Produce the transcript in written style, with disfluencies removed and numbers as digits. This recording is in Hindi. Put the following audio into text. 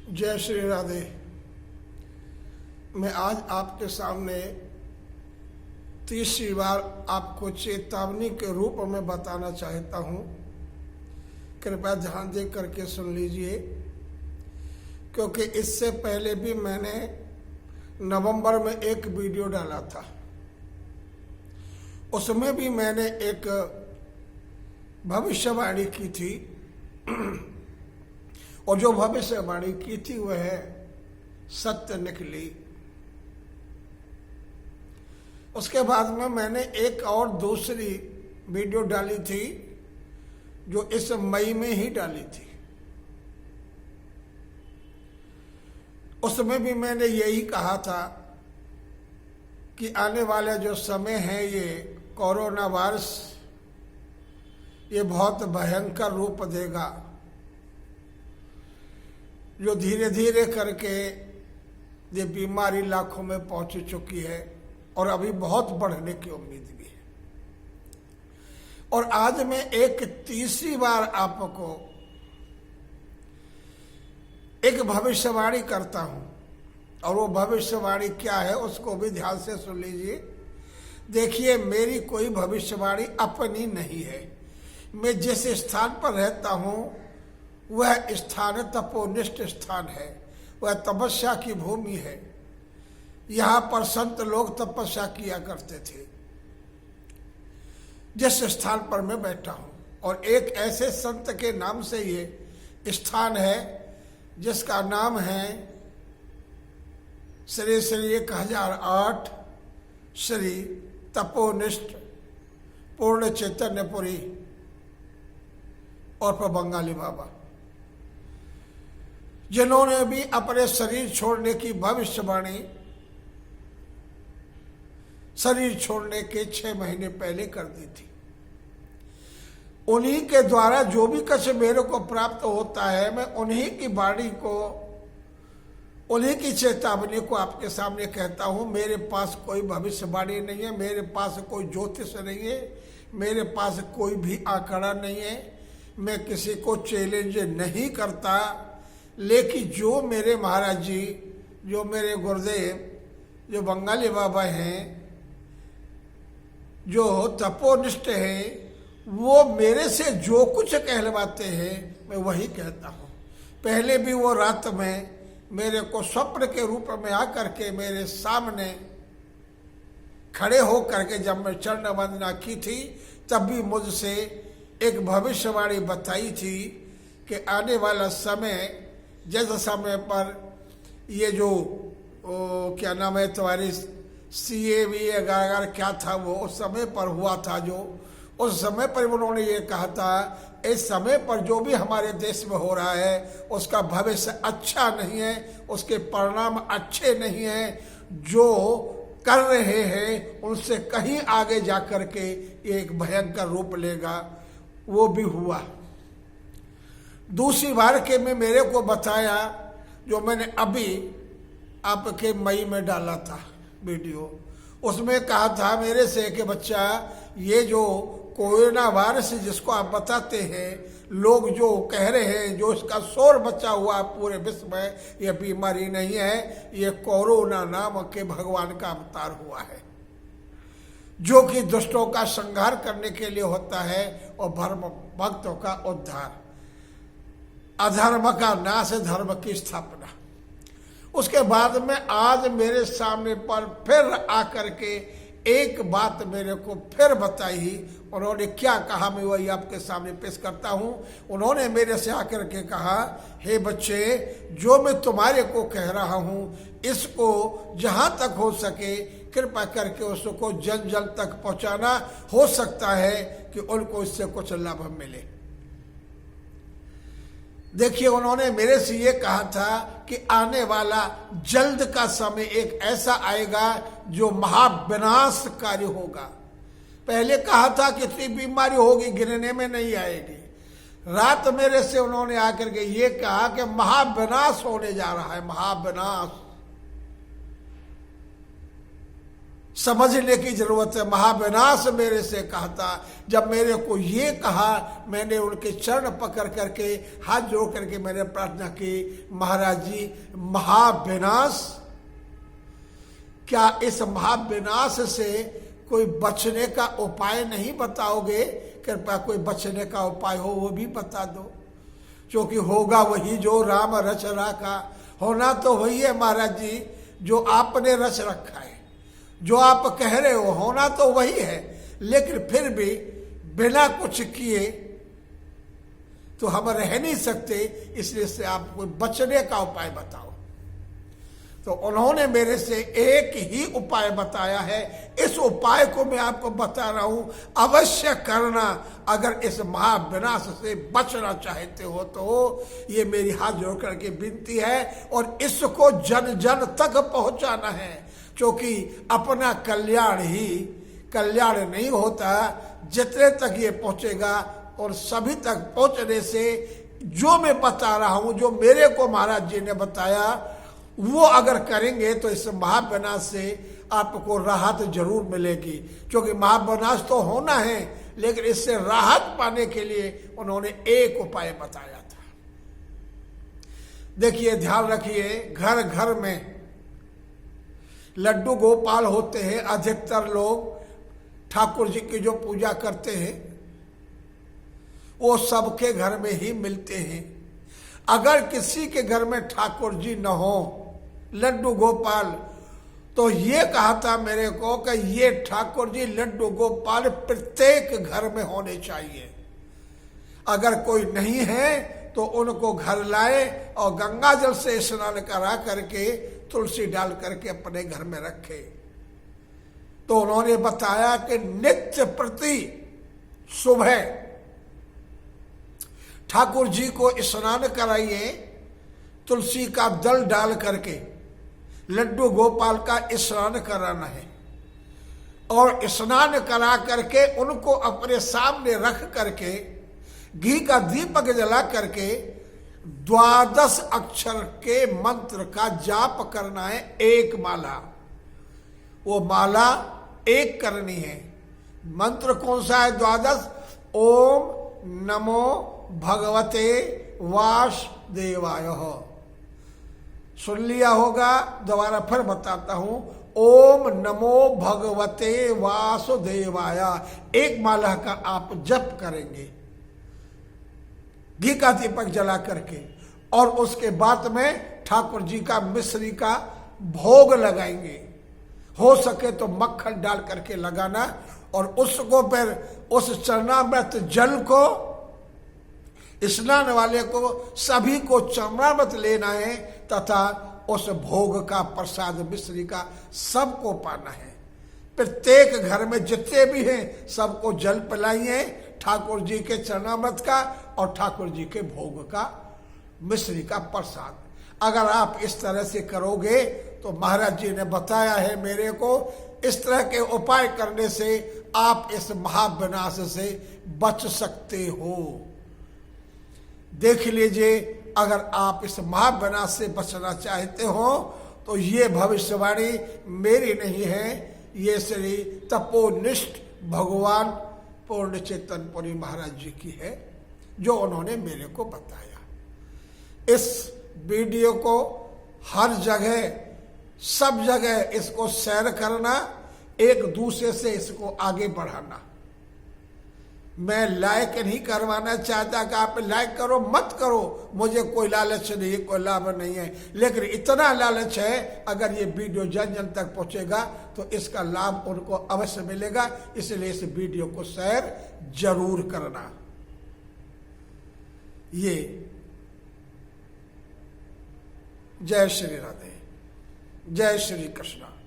जय श्री राधे। मैं आज आपके सामने तीसरी बार आपको चेतावनी के रूप में बताना चाहता हूँ। कृपया ध्यान दे करके सुन लीजिए, क्योंकि इससे पहले भी मैंने नवंबर में एक वीडियो डाला था। उसमें भी मैंने एक भविष्यवाणी की थी और जो भविष्यवाणी की थी वह सत्य निकली। उसके बाद में मैंने एक और दूसरी वीडियो डाली थी जो इस मई में ही डाली थी। उसमें भी मैंने यही कहा था कि आने वाला जो समय है ये कोरोना वायरस ये बहुत भयंकर रूप देगा, जो धीरे धीरे करके ये बीमारी लाखों में पहुंच चुकी है और अभी बहुत बढ़ने की उम्मीद भी है। और आज मैं एक तीसरी बार आपको एक भविष्यवाणी करता हूं, और वो भविष्यवाणी क्या है उसको भी ध्यान से सुन लीजिए। देखिए, मेरी कोई भविष्यवाणी अपनी नहीं है। मैं जिस स्थान पर रहता हूं वह स्थान तपोनिष्ठ स्थान है, वह तपस्या की भूमि है। यहाँ पर संत लोग तपस्या किया करते थे। जिस स्थान पर मैं बैठा हूँ, और एक ऐसे संत के नाम से ये स्थान है जिसका नाम है श्री श्री 1008 श्री तपोनिष्ठ पूर्ण चैतन्यपुरी और पर बंगाली बाबा, जिन्होंने भी अपने शरीर छोड़ने की भविष्यवाणी शरीर छोड़ने के 6 महीने पहले कर दी थी। उन्हीं के द्वारा जो भी कुछ मेरे को प्राप्त होता है, मैं उन्हीं की वाणी को, उन्हीं की चेतावनी को आपके सामने कहता हूं। मेरे पास कोई भविष्यवाणी नहीं है, मेरे पास कोई ज्योतिष नहीं है, मेरे पास कोई भी आंकड़ा नहीं है। मैं किसी को चैलेंज नहीं करता, लेकिन जो मेरे महाराज जी, जो मेरे गुरुदेव, जो बंगाली बाबा हैं, जो तपोनिष्ठ हैं, वो मेरे से जो कुछ कहलवाते हैं मैं वही कहता हूँ। पहले भी वो रात में मेरे को स्वप्न के रूप में आकर के मेरे सामने खड़े हो करके जब मैं चरण वंदना की थी, तब भी मुझसे एक भविष्यवाणी बताई थी कि आने वाला समय, जिस समय पर ये जो क्या नाम है तुम्हारी CAV अगर क्या था वो उस समय पर हुआ था, जो उस समय पर उन्होंने ये कहा था, इस समय पर जो भी हमारे देश में हो रहा है उसका भविष्य अच्छा नहीं है, उसके परिणाम अच्छे नहीं हैं। जो कर रहे हैं उनसे कहीं आगे जा कर के ये एक भयंकर रूप लेगा। वो भी हुआ। दूसरी बार के में मेरे को बताया, जो मैंने अभी आपके मई में डाला था वीडियो, उसमें कहा था मेरे से कि बच्चा, ये जो कोरोना वायरस जिसको आप बताते हैं, लोग जो कह रहे हैं, जो इसका शोर मचा हुआ पूरे विश्व में, ये बीमारी नहीं है, ये कोरोना नाम के भगवान का अवतार हुआ है, जो कि दुष्टों का संहार करने के लिए होता है और धर्म भक्तों का उद्धार, अधर्म का नाश, धर्म की स्थापना। उसके बाद में आज मेरे सामने पर फिर आकर के एक बात मेरे को फिर बताई। उन्होंने क्या कहा मैं वही आपके सामने पेश करता हूँ। उन्होंने मेरे से आकर के कहा, हे बच्चे, जो मैं तुम्हारे को कह रहा हूँ, इसको जहाँ तक हो सके कृपा करके उसको जन जन तक पहुँचाना। हो सकता है कि उनको इससे कुछ लाभ मिले। देखिए, उन्होंने मेरे से ये कहा था कि आने वाला जल्द का समय एक ऐसा आएगा जो महाविनाशकारी होगा। पहले कहा था कितनी बीमारी होगी, गिनने में नहीं आएगी। रात मेरे से उन्होंने आकर के ये कहा कि महाविनाश होने जा रहा है, महाविनाश। समझने की जरूरत है। महाविनाश मेरे से कहता, जब मेरे को ये कहा, मैंने उनके चरण पकड़ करके हाथ जोड़ करके मैंने प्रार्थना की, महाराज जी महाविनाश, क्या इस महाविनाश से कोई बचने का उपाय नहीं बताओगे? कृपया कोई बचने का उपाय हो वो भी बता दो, क्योंकि होगा वही जो राम रच रखा। होना तो वही है महाराज जी जो आपने रच रखा है, जो आप कह रहे हो होना तो वही है, लेकिन फिर भी बिना कुछ किए तो हम रह नहीं सकते, इसलिए से आप कोई बचने का उपाय बताओ। तो उन्होंने मेरे से एक ही उपाय बताया है, इस उपाय को मैं आपको बता रहा हूं, अवश्य करना। अगर इस महाविनाश से बचना चाहते हो तो ये मेरी हाथ जोड़ करके विनती है, और इसको जन जन तक पहुंचाना है, क्योंकि अपना कल्याण ही कल्याण नहीं होता, जितने तक ये पहुंचेगा और सभी तक पहुंचने से जो मैं बता रहा हूं, जो मेरे को महाराज जी ने बताया, वो अगर करेंगे तो इस महाविनाश से आपको राहत जरूर मिलेगी। क्योंकि महाविनाश तो होना है, लेकिन इससे राहत पाने के लिए उन्होंने एक उपाय बताया था। देखिए, ध्यान रखिए, घर घर में लड्डू गोपाल होते हैं। अधिकतर लोग ठाकुर जी की जो पूजा करते हैं वो सबके घर में ही मिलते हैं। अगर किसी के घर में ठाकुर जी न हो, लड्डू गोपाल, तो ये कहा था मेरे को कि ये ठाकुर जी लड्डू गोपाल प्रत्येक घर में होने चाहिए। अगर कोई नहीं है तो उनको घर लाए और गंगा जल से स्नान करा करके तुलसी डाल करके अपने घर में रखे। तो उन्होंने बताया कि नित्य प्रति सुबह ठाकुर जी को स्नान कराइए, तुलसी का दल डाल करके लड्डू गोपाल का स्नान कराना है, और स्नान करा करके उनको अपने सामने रख करके घी का दीपक जला करके 12 अक्षर के मंत्र का जाप करना है। एक माला, वो माला एक करनी है। मंत्र कौन सा है? 12। ओम नमो भगवते वासुदेवाय। सुन लिया होगा, दोबारा फिर बताता हूं। ओम नमो भगवते वासुदेवाय, एक माला का आप जप करेंगे घी का दीपक जला करके, और उसके बाद में ठाकुर जी का मिश्री का भोग लगाएंगे। हो सके तो मक्खन डाल करके लगाना, और उसको फिर उस चरणामृत जल को स्नान वाले को सभी को चरणामृत लेना है, तथा उस भोग का प्रसाद मिश्री का सबको पाना है। प्रत्येक घर में जितने भी हैं सबको जल पिलाइए ठाकुर जी के चरणामृत का और ठाकुर जी के भोग का मिश्री का प्रसाद। अगर आप इस तरह से करोगे तो महाराज जी ने बताया है मेरे को, इस तरह के उपाय करने से आप इस महाविनाश से बच सकते हो। देख लीजिए, अगर आप इस महाविनाश से बचना चाहते हो तो ये भविष्यवाणी मेरी नहीं है, ये श्री तपोनिष्ठ भगवान पूर्ण चेतन पुरी महाराज जी की है, जो उन्होंने मेरे को बताया। इस वीडियो को हर जगह, सब जगह इसको शेयर करना, एक दूसरे से इसको आगे बढ़ाना। मैं लाइक नहीं करवाना चाहता कि आप लाइक करो मत करो, मुझे कोई लालच नहीं है, कोई लाभ नहीं है, लेकिन इतना लालच है अगर ये वीडियो जन जन तक पहुंचेगा तो इसका लाभ उनको अवश्य मिलेगा। इसलिए इस वीडियो को शेयर जरूर करना। ये जय श्री राधे, जय श्री कृष्ण।